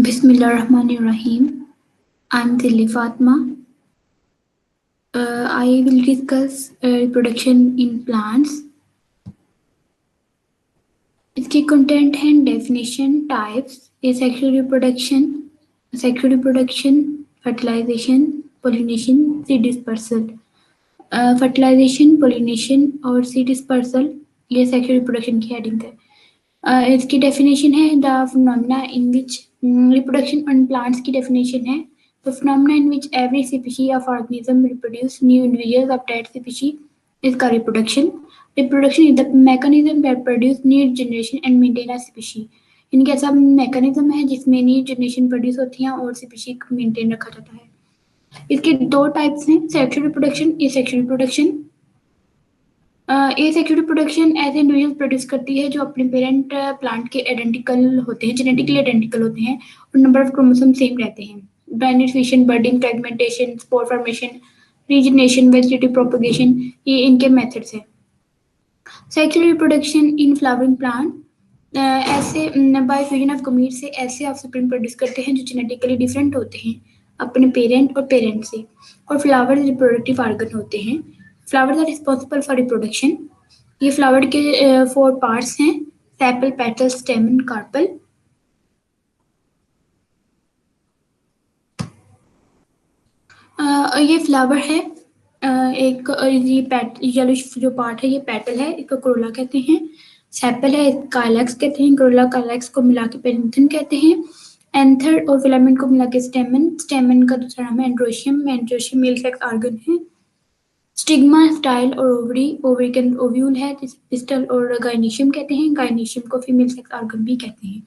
Bismillahirrahmanirrahim. I'm Dilli Fatma. I will discuss reproduction in plants. इसके content हैं definition, types, sexual reproduction, fertilization, pollination, seed dispersal. Fertilisation, pollination और seed dispersal ये sexual reproduction की heading है। इसकी definition है the phenomena in which reproduction on plants की definition है the phenomena in which every species of organism reproduce new individuals of that species is called reproduction. Reproduction is the mechanism that produce new generation and maintain a species. इनके ऐसा mechanism है जिसमें new generation produce होती हैं और species को maintain रखा जाता है। इसके दो टाइप्स हैं, sexual reproduction, asexual reproduction. Asexual reproduction ऐसे इंडिविजुअल प्रोड्यूस करती है जो अपने पेरेंट प्लांट के आइडेंटिकल होते हैं, जेनेटिकली आइडेंटिकल होते हैं और नंबर ऑफ क्रोमोसोम सेम रहते हैं। Binary fission, budding, fragmentation, spore formation, regeneration, vegetative propagation ये इनके मेथड्स हैं। Sexual reproduction in flowering plant ऐसे बाय फ्यूजन ऑफ गमीट से ऐसे ऑफस्प्रिंग प्रोड्यूस करते हैं जो जेनेटिकली डिफरेंट होते हैं अपने पेरेंट और पेरेंट से, और फ्लावर रिप्रोडक्टिव ऑर्गन होते हैं। Flowers are responsible for reproduction. ये फ्लावर के 4 पार्ट्स हैं, सेपल, पेटल, स्टेमन, कार्पल। ये फ्लावर है, एक ये येलोइश जो पार्ट है ये पेटल है, इसको कोरोला कहते हैं। सेपल है, काइलैक्स कहते हैं, कोरोला काइलैक्स को मिला के पेरिंथम कहते हैं। एंथर और फिलामेंट को मिला के स्टेमन, स्टेमन का दूसरा नाम है androecium, androecium male sex organ है। स्टिग्मा, स्टाइल और ओवरी, ओवरी के अंदर ओव्यूल है जिसे पिस्टल और गाइनीशियम कहते हैं, गाइनीशियम को फीमेल सेक्स ऑर्गन भी कहते हैं।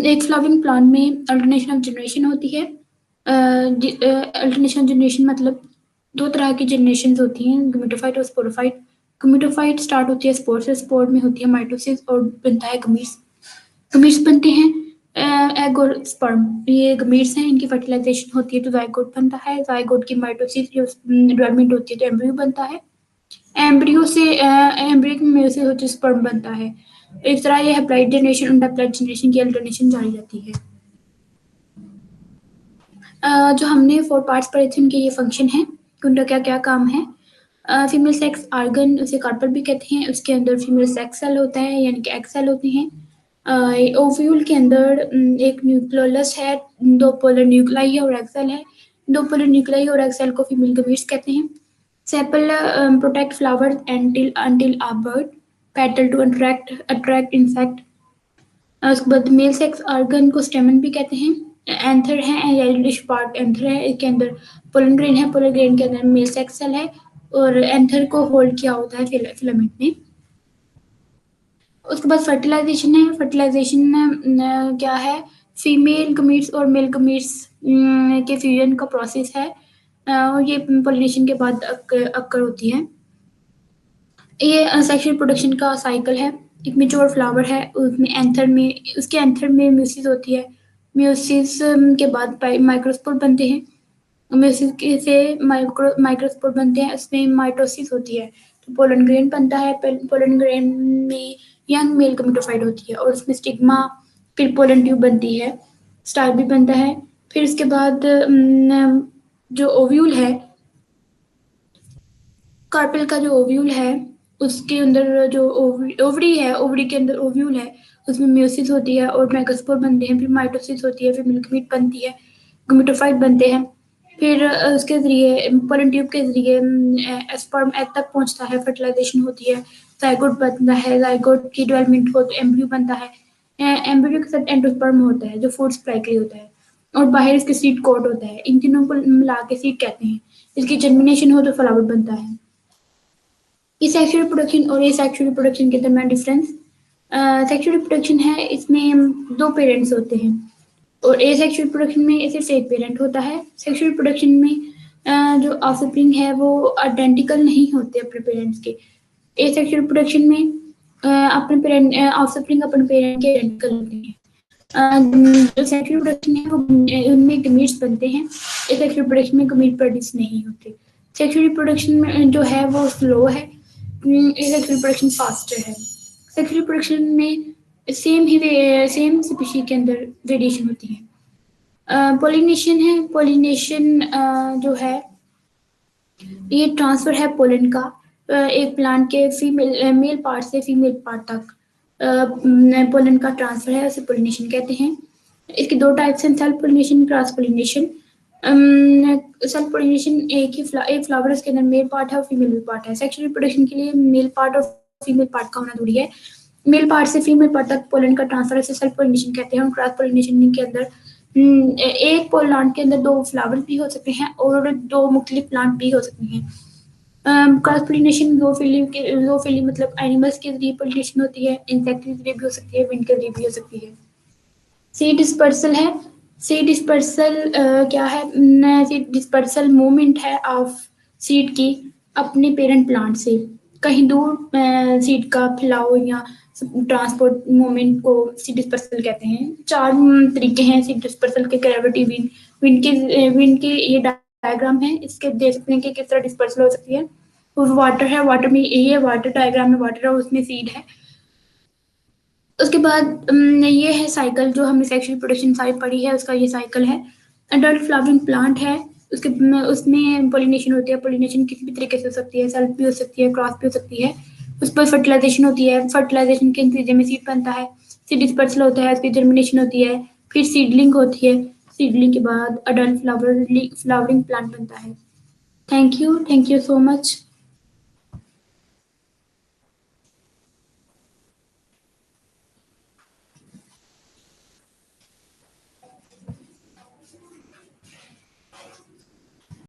एक फ्लावरिंग प्लांट में अल्टरनेशन ऑफ जनरेशन होती है। अल्टरनेशन ऑफ जनरेशन मतलब 2 तरह की जनरेशन होती हैं, गमीटोफाइट और स्पोरोफाइट। गमीटोफाइट स्टार्ट होती है स्पोर से, स्पोर में होती है माइटोसिस और बनता है गमीट्स। गमीट्स बनते हैं एग और स्पर्म, ये गमीट्स हैं, इनकी फर्टिलाइजेशन होती है तो जायगोट बनता है, जायगोट की माइटोसिस डेवलपमेंट होती है तो एम्ब्रियो बनता है, एम्ब्रियो से एम्ब्रियो में से होकर स्पर्म बनता है। इस तरह ये हैप्लॉइड जनरेशन और डिप्लॉइड जनरेशन की अल्टरनेशन जारी रहती है। जो हमने 4 पार्ट्स पढ़े थे उनके ये फंक्शन है, उनका क्या क्या काम है। फीमेल सेक्स ऑर्गन उसे कार्पल भी कहते हैं, उसके अंदर फीमेल सेक्स सेल होता है यानी कि एग सेल होते हैं। ओव्यूल के अंदर एक न्यूक्लियोलस है, 2 पोलर न्यूक्लाई है और एग सेल है। 2 पोलर न्यूक्लाई और एग सेल को फीमेल गमीट्स कहते हैं। Sepal protect flowers until a bud, petal to attract insect. उसके बाद मेल सेक्स ऑर्गन को स्टेमन भी कहते हैं। एंथर है, येलोइश पार्ट एंथर है, इसके अंदर पोलन ग्रेन है, पोलन ग्रेन के अंदर मेल सेक्स सेल है और एंथर को होल्ड किया होता है फिलामेंट ने। उसके बाद फर्टिलाइजेशन है, फर्टिलाइजेशन क्या है, फीमेल गमीट्स और मेल गमीट्स के फ्यूजन का प्रोसेस है, ये पोलिनेशन के बाद अक्कर होती है। ये सेक्सुअल प्रोडक्शन का साइकिल है। एक मेच्योर फ्लावर है, उसमें उसके एंथर में म्यूसिस होती है, म्यूसिस के बाद माइक्रोस्पोर बनते हैं, म्यूसिस से माइक्रोस्पोर बनते हैं, उसमें माइटोसिस होती है तो पोलन ग्रेन बनता है, पोलन ग्रेन में यंग मेल गमीटोफाइट होती है और उसमें स्टिग्मा, फिर पोलन ट्यूब बनती है, स्टार भी बनता है। फिर उसके बाद जो ओव्यूल है, कार्पेल का जो ओव्यूल है उसके अंदर जो ओवरी है, ओवरी के अंदर ओव्यूल है, उसमें म्यूसिस होती है और मैगोस्पोर बनते हैं, फिर माइटोसिस होती है, फिर मिल्कमीट बनती है, गमीटोफाइट बनते हैं, फिर उसके जरिए पोलन ट्यूब के जरिए स्पर्म एग तक पहुंचता है, फर्टिलाइजेशन होती है, जायगोट बनता है, जायगोट की डेवलपमेंट हो तो एम्ब्रियो बनता है, एम्ब्रियो के साथ एंडोस्पर्म होता है जो फूड सप्लाई के लिए होता है और बाहर इसके सीड कोट होता है, इन तीनों को मिला के सीड कहते हैं। इसकी जर्मिनेशन हो तो फ्लावर बनता है। सेक्सुअल रिप्रोडक्शन और एसेक्सुअल रिप्रोडक्शन के दरमियान डिफरेंस, सेक्सुअल रिप्रोडक्शन है इसमें 2 पेरेंट्स होते हैं और एसेक्सुअल रिप्रोडक्शन में सिर्फ एक पेरेंट होता है। सेक्सुअल रिप्रोडक्शन में जो ऑफस्प्रिंग है वो आइडेंटिकल नहीं होते अपने पेरेंट्स के। एसेक्सुअल रिप्रोडक्शन में अपने पेरेंट ऑफस्प्रिंग अपने पेरेंट के आइडेंटिकल होते हैं। जो सेक्सुअल रिप्रोडक्शन है वो उनमें गमीट्स बनते हैं, एसेक्सुअल रिप्रोडक्शन में गमीट प्रोड्यूस नहीं होते। सेक्सुअल रिप्रोडक्शन में जो है वो स्लो है, एसेक्सुअल रिप्रोडक्शन फास्टर है। सेक्सुअल रिप्रोडक्शन में सेम स्पीशी के अंदर वेरिएशन होती है। पोलिनेशन है, पोलिनेशन जो है ये ट्रांसफर है पोलन का एक प्लांट के फीमेल मेल पार्ट से फीमेल पार्ट तक पोलन का ट्रांसफर है, उसे पोलिनेशन कहते हैं। इसके दो टाइप्स हैं, self pollination, cross pollination. Self pollination एक फ्लावर के अंदर मेल पार्ट है और फीमेल पार्ट है। सेक्सुअल रिप्रोडक्शन के लिए मेल पार्ट और फीमेल पार्ट का होना जरूरी है। मेल पार्ट से फीमेल पार्ट तक पोलन का ट्रांसफर है, सेल्फ पोलिनेशन कहते हैं। और क्रॉस पोलिनेशन के अंदर एक प्लांट के अंदर दो फ्लावर भी हो सकते हैं और दो मुख्तलिफ प्लांट भी हो सकते हैं। क्रॉस पोलिनेशन ज़ूफिली मतलब एनिमल्स के जरिए पोलिनेशन होती है, इंसेक्ट के जरिए भी हो सकती है, विंड के जरिए भी हो सकती है। सीड डिस्पर्सल है। सीड डिस्पर्सल क्या है? सीड डिस्पर्सल मूवमेंट है ऑफ सीड की अपने पेरेंट प्लांट से कहीं दूर सीड का फैलाव या ट्रांसपोर्ट मूवमेंट को सीड डिस्पर्सल कहते हैं। चार तरीके हैं सीड डिस्पर्सल के, ग्रेविटी, विंड के ये डायग्राम है, इसके देख सकते हैं कि किस तरह डिस्पर्सल हो सकती है। और वाटर है, वाटर में ये वाटर डायग्राम में वाटर है, उसमें सीड है। उसके बाद ये है साइकिल जो हमने सेक्सुअल प्रोडक्शन साइड पढ़ी है, उसका ये साइकिल है। अडल्ट फ्लावरिंग प्लांट है, उसमें पोलिनेशन होती है। पोलिनेशन किसी भी तरीके से हो सकती है, सेल्फ भी हो सकती है, क्रॉस भी हो सकती है। उस पर फर्टिलाइजेशन होती है, फर्टिलाइजेशन के नतीजे में सीड बनता है, सीड डिस्पर्सल होता है, उसकी जर्मिनेशन होती है, फिर सीडलिंग होती है, सीडलिंग के बाद अडल्ट फ्लावरिंग प्लांट बनता है। Thank you so much.